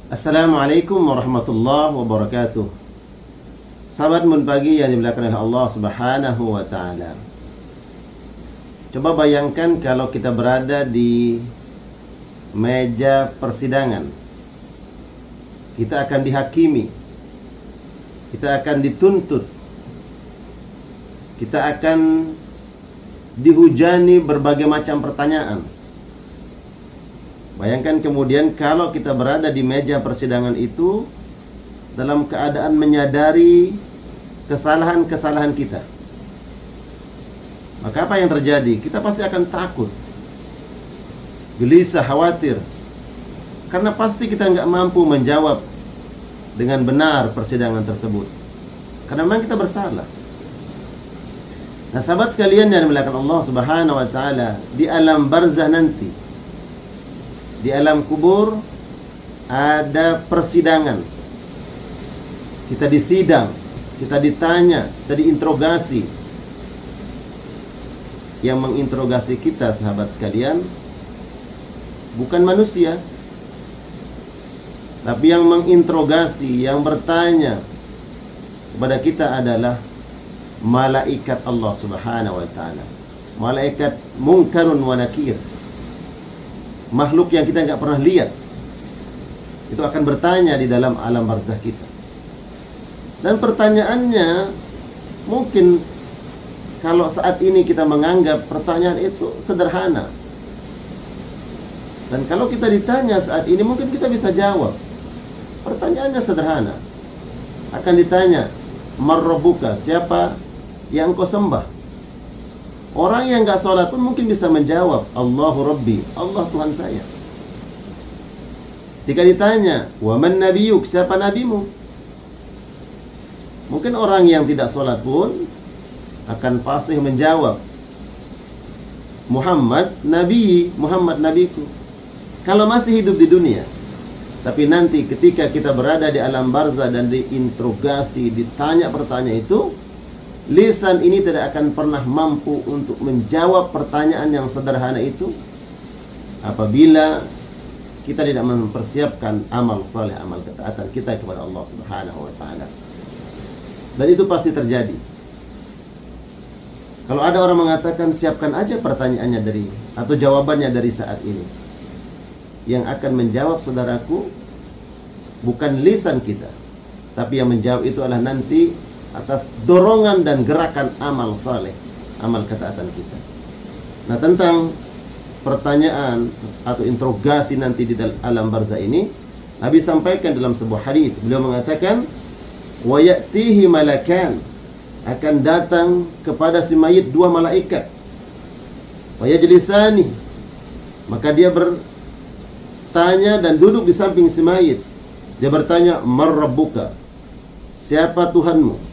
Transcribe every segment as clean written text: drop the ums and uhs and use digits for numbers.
Assalamualaikum warahmatullahi wabarakatuh. Sahabat Mun Pagi yang dimuliakan oleh Allah Subhanahu wa taala. Coba bayangkan kalau kita berada di meja persidangan. Kita akan dihakimi. Kita akan dituntut. Kita akan dihujani berbagai macam pertanyaan. Bayangkan kemudian kalau kita berada di meja persidangan itu dalam keadaan menyadari kesalahan-kesalahan kita. Maka apa yang terjadi? Kita pasti akan takut, gelisah, khawatir. Karena pasti kita nggak mampu menjawab dengan benar persidangan tersebut. Karena memang kita bersalah. Nah, sahabat sekalian yang dimuliakan Allah Subhanahu wa taala, di alam barzah nanti, di alam kubur ada persidangan. Kita disidang, kita ditanya, kita diinterogasi. Yang menginterogasi kita, sahabat sekalian, bukan manusia, tapi yang menginterogasi, yang bertanya kepada kita adalah malaikat Allah Subhanahu wa taala. Malaikat Munkarun wa Nakir. Makhluk yang kita nggak pernah lihat, itu akan bertanya di dalam alam barzah kita. Dan pertanyaannya mungkin kalau saat ini kita menganggap pertanyaan itu sederhana. Dan kalau kita ditanya saat ini mungkin kita bisa jawab. Pertanyaannya sederhana. Akan ditanya, "Man rabbuka?" Siapa yang kau sembah? Orang yang gak sholat pun mungkin bisa menjawab, "Allahu Rabbi," Allah Tuhan saya. Jika ditanya, "Wa man nabiyuk?" Siapa nabimu? Mungkin orang yang tidak sholat pun akan fasih menjawab, "Muhammad Nabi, Muhammad Nabiku." Kalau masih hidup di dunia. Tapi nanti ketika kita berada di alam barzah dan diinterogasi, ditanya pertanyaan itu, lisan ini tidak akan pernah mampu untuk menjawab pertanyaan yang sederhana itu apabila kita tidak mempersiapkan amal saleh, amal ketaatan kita kepada Allah Subhanahu wa taala. Dan itu pasti terjadi. Kalau ada orang mengatakan siapkan aja pertanyaannya atau jawabannya dari saat ini. Yang akan menjawab, saudaraku, bukan lisan kita, tapi yang menjawab itu adalah nanti atas dorongan dan gerakan amal saleh, amal ketaatan kita. Nah, tentang pertanyaan atau interogasi nanti di alam barzah ini, Nabi sampaikan dalam sebuah hadis. Beliau mengatakan, "Wa ya'tihi malakan," akan datang kepada si mayit dua malaikat. "Wa yajlisani," maka dia bertanya dan duduk di samping si mayit. Dia bertanya, "Man rabbuka?" Siapa Tuhanmu?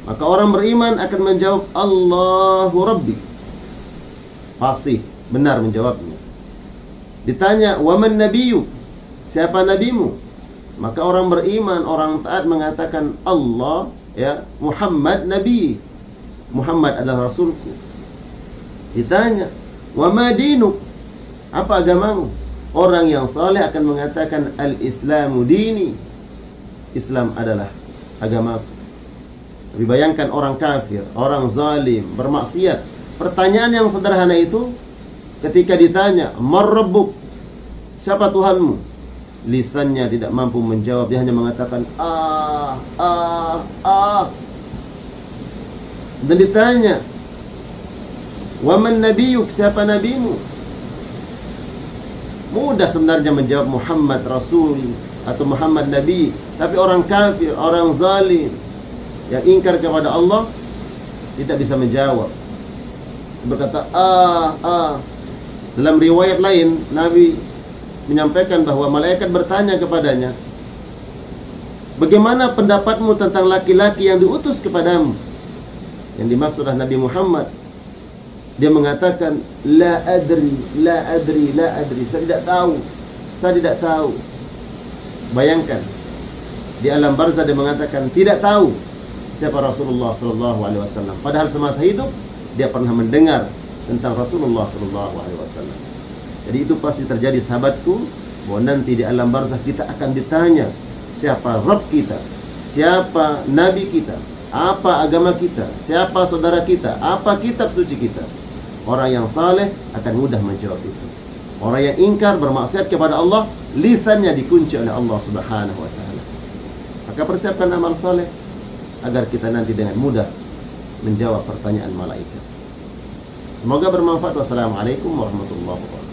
Maka orang beriman akan menjawab, "Allahu Rabbi." Pasti benar menjawabnya. Ditanya, "Wa man nabiyyu?" Siapa nabimu? Maka orang beriman, orang taat mengatakan, "Allah, ya, Muhammad Nabi. Muhammad adalah Rasulku." Ditanya, "Wa ma dinuk?" Apa agamamu? Orang yang saleh akan mengatakan, "Al-Islamu dini." Islam adalah agamaku. Tapi bayangkan orang kafir, orang zalim, bermaksiat. Pertanyaan yang sederhana itu ketika ditanya, "Man rabbuk?" Siapa Tuhanmu? Lisannya tidak mampu menjawab. Dia hanya mengatakan, Dan ditanya, "Wa man nabiyuk?" Siapa nabimu? Mudah sebenarnya menjawab Muhammad Rasul atau Muhammad Nabi. Tapi orang kafir, orang zalim yang ingkar kepada Allah tidak bisa menjawab. Berkata, Dalam riwayat lain, Nabi menyampaikan bahwa malaikat bertanya kepadanya, "Bagaimana pendapatmu tentang laki-laki yang diutus kepadamu?" Yang dimaksud adalah Nabi Muhammad. Dia mengatakan, La adri. Saya tidak tahu. Bayangkan, di alam barzah dia mengatakan tidak tahu siapa Rasulullah SAW. Padahal semasa hidup dia pernah mendengar tentang Rasulullah SAW. Jadi itu pasti terjadi, sahabatku, bahwa nanti di alam barzakh kita akan ditanya siapa Rabb kita, siapa Nabi kita, apa agama kita, siapa saudara kita, apa kitab suci kita. Orang yang saleh akan mudah menjawab itu. Orang yang ingkar, bermaksiat kepada Allah, lisannya dikunci oleh Allah Subhanahu wa ta'ala. Maka persiapkan amal saleh agar kita nanti dengan mudah menjawab pertanyaan malaikat. Semoga bermanfaat. Wassalamualaikum warahmatullahi wabarakatuh.